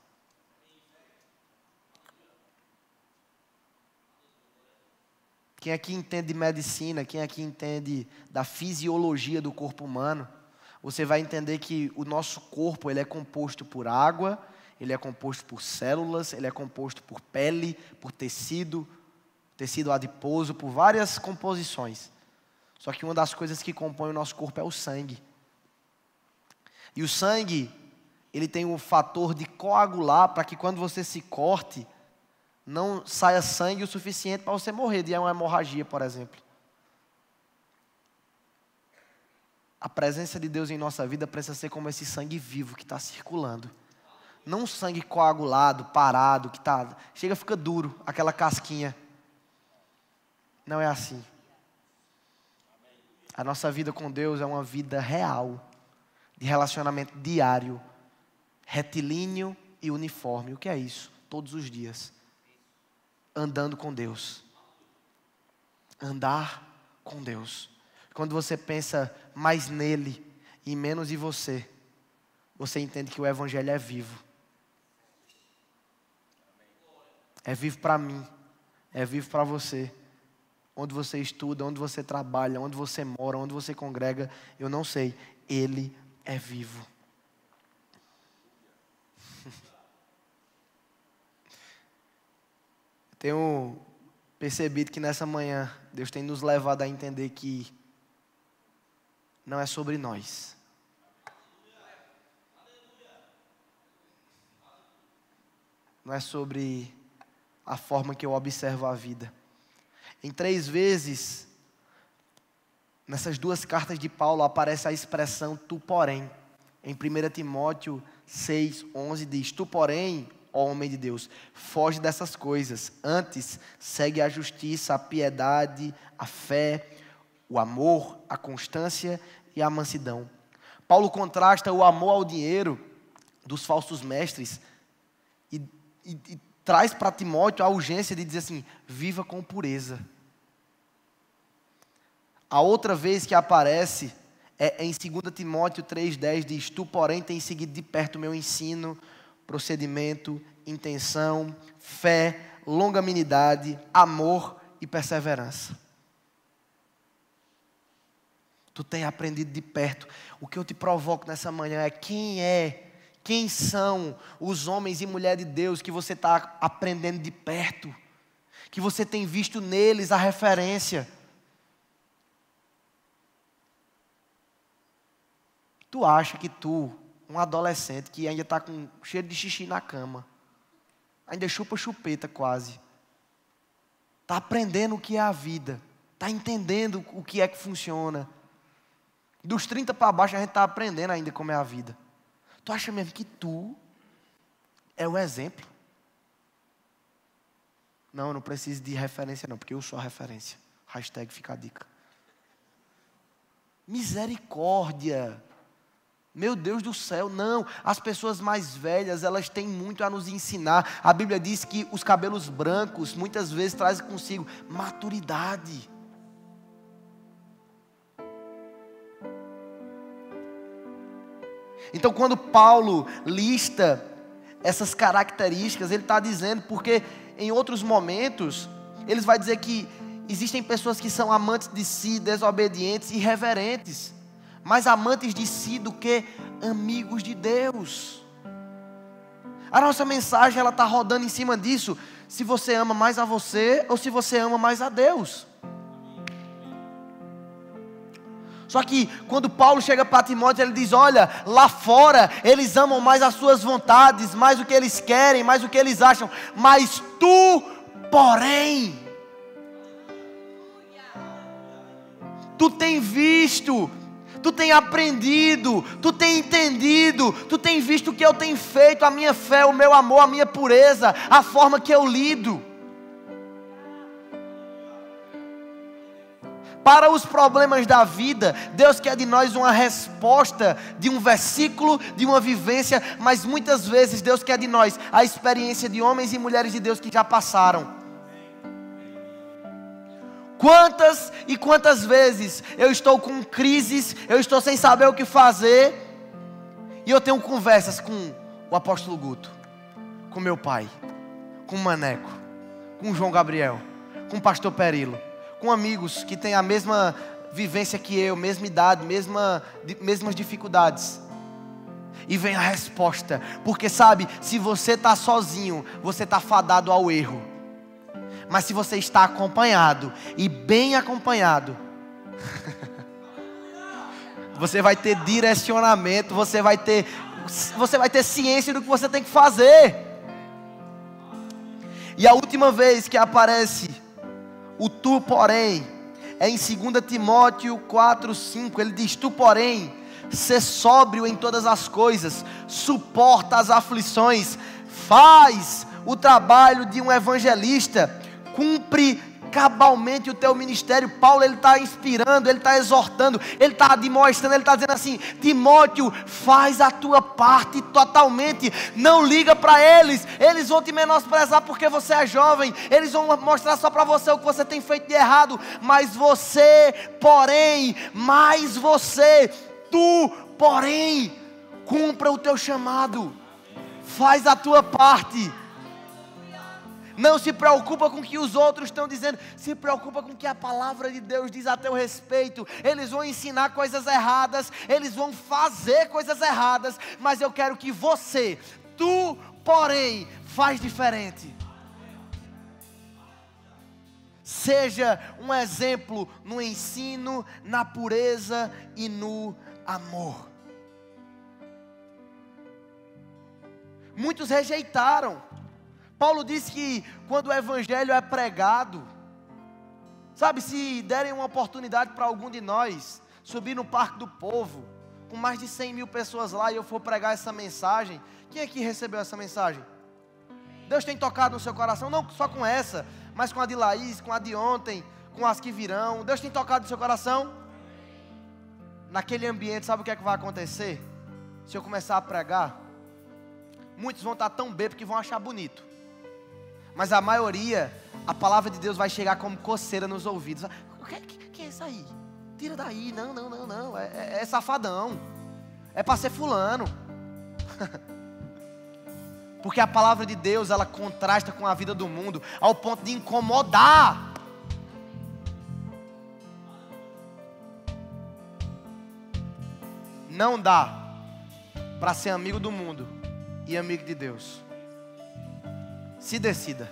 A: Quem aqui entende de medicina, quem aqui entende da fisiologia do corpo humano, você vai entender que o nosso corpo ele é composto por água, ele é composto por células, ele é composto por pele, por tecido adiposo, por várias composições. Só que uma das coisas que compõe o nosso corpo é o sangue. E o sangue, ele tem o fator de coagular para que quando você se corte, não saia sangue o suficiente para você morrer de uma hemorragia, por exemplo. A presença de Deus em nossa vida precisa ser como esse sangue vivo que está circulando. Não um sangue coagulado, parado, que fica duro, aquela casquinha. Não é assim. A nossa vida com Deus é uma vida real, de relacionamento diário, retilíneo e uniforme. O que é isso? Todos os dias. Andando com Deus. Andar com Deus. Quando você pensa mais nele e menos em você, você entende que o Evangelho é vivo. É vivo para mim, é vivo para você. Onde você estuda, onde você trabalha, onde você mora, onde você congrega, eu não sei. Ele é vivo. Tenho percebido que nessa manhã Deus tem nos levado a entender que não é sobre nós. Não é sobre a forma que eu observo a vida. Em 3 vezes, nessas 2 cartas de Paulo, aparece a expressão tu porém. Em 1 Timóteo 6:11 diz, tu porém, ó homem de Deus, foge dessas coisas. Antes, segue a justiça, a piedade, a fé, o amor, a constância e a mansidão. Paulo contrasta o amor ao dinheiro dos falsos mestres e traz para Timóteo a urgência de dizer assim, viva com pureza. A outra vez que aparece é em 2 Timóteo 3:10, diz, tu porém tens seguido de perto o meu ensino, procedimento, intenção, fé, longanimidade, amor e perseverança. Tu tem aprendido de perto. O que eu te provoco nessa manhã é quem são os homens e mulheres de Deus que você está aprendendo de perto, que você tem visto neles a referência. Tu acha que tu, um adolescente que ainda está com cheiro de xixi na cama, ainda chupa chupeta quase, está aprendendo o que é a vida, está entendendo o que é que funciona. Dos 30 para baixo a gente está aprendendo ainda como é a vida. Tu acha mesmo que tu é o exemplo? Não, eu não preciso de referência não, porque eu sou a referência. Hashtag fica a dica. Misericórdia. Meu Deus do céu, não. As pessoas mais velhas, elas têm muito a nos ensinar. A Bíblia diz que os cabelos brancos muitas vezes trazem consigo maturidade. Então, quando Paulo lista essas características, ele está dizendo, porque em outros momentos, ele vai dizer que existem pessoas que são amantes de si, desobedientes, irreverentes, mais amantes de si do que amigos de Deus. A nossa mensagem, ela está rodando em cima disso, se você ama mais a você ou se você ama mais a Deus. Só que quando Paulo chega para Timóteo, ele diz, olha, lá fora eles amam mais as suas vontades, mais o que eles querem, mais o que eles acham. Mas tu, porém, tu tem visto, tu tem aprendido, tu tem entendido, tu tem visto o que eu tenho feito, a minha fé, o meu amor, a minha pureza, a forma que eu lido. para os problemas da vida, Deus quer de nós uma resposta de um versículo, de uma vivência, mas muitas vezes Deus quer de nós a experiência de homens e mulheres de Deus que já passaram. Quantas e quantas vezes eu estou com crises, eu estou sem saber o que fazer, e eu tenho conversas com o apóstolo Guto, com meu pai, com o Maneco, com o João Gabriel, com o pastor Perilo, com amigos que têm a mesma vivência que eu, mesma idade, mesmas dificuldades. E vem a resposta, porque sabe, se você está sozinho, você está fadado ao erro. Mas se você está acompanhado, e bem acompanhado, você vai ter direcionamento, você vai ter ciência do que você tem que fazer. E a última vez que aparece o tu, porém, é em 2 Timóteo 4:5. Ele diz: tu, porém, sê sóbrio em todas as coisas, suporta as aflições, faz o trabalho de um evangelista, cumpre cabalmente o teu ministério. Paulo, ele está inspirando, ele está exortando, ele está admoestando, ele está dizendo assim: Timóteo, faz a tua parte totalmente, não liga para eles vão te menosprezar porque você é jovem, eles vão mostrar só para você o que você tem feito de errado, mas você, porém, tu, porém, cumpra o teu chamado, faz a tua parte. Não se preocupa com o que os outros estão dizendo, se preocupa com o que a palavra de Deus diz a teu respeito. Eles vão ensinar coisas erradas, eles vão fazer coisas erradas, mas eu quero que você, tu, porém, faz diferente. Seja um exemplo no ensino, na pureza e no amor. Muitos rejeitaram. Paulo diz que quando o evangelho é pregado, sabe, se derem uma oportunidade para algum de nós subir no Parque do Povo, com mais de 100 mil pessoas lá, e eu for pregar essa mensagem, quem aqui recebeu essa mensagem? Deus tem tocado no seu coração, não só com essa, mas com a de Laís, com a de ontem, com as que virão. Deus tem tocado no seu coração? Naquele ambiente, sabe o que é que vai acontecer? Se eu começar a pregar, muitos vão estar tão bêbados que vão achar bonito. Mas a maioria, a palavra de Deus vai chegar como coceira nos ouvidos. O que é isso aí? Tira daí, não, é safadão. É para ser fulano. Porque a palavra de Deus, ela contrasta com a vida do mundo, ao ponto de incomodar. Não dá para ser amigo do mundo e amigo de Deus. Se decida.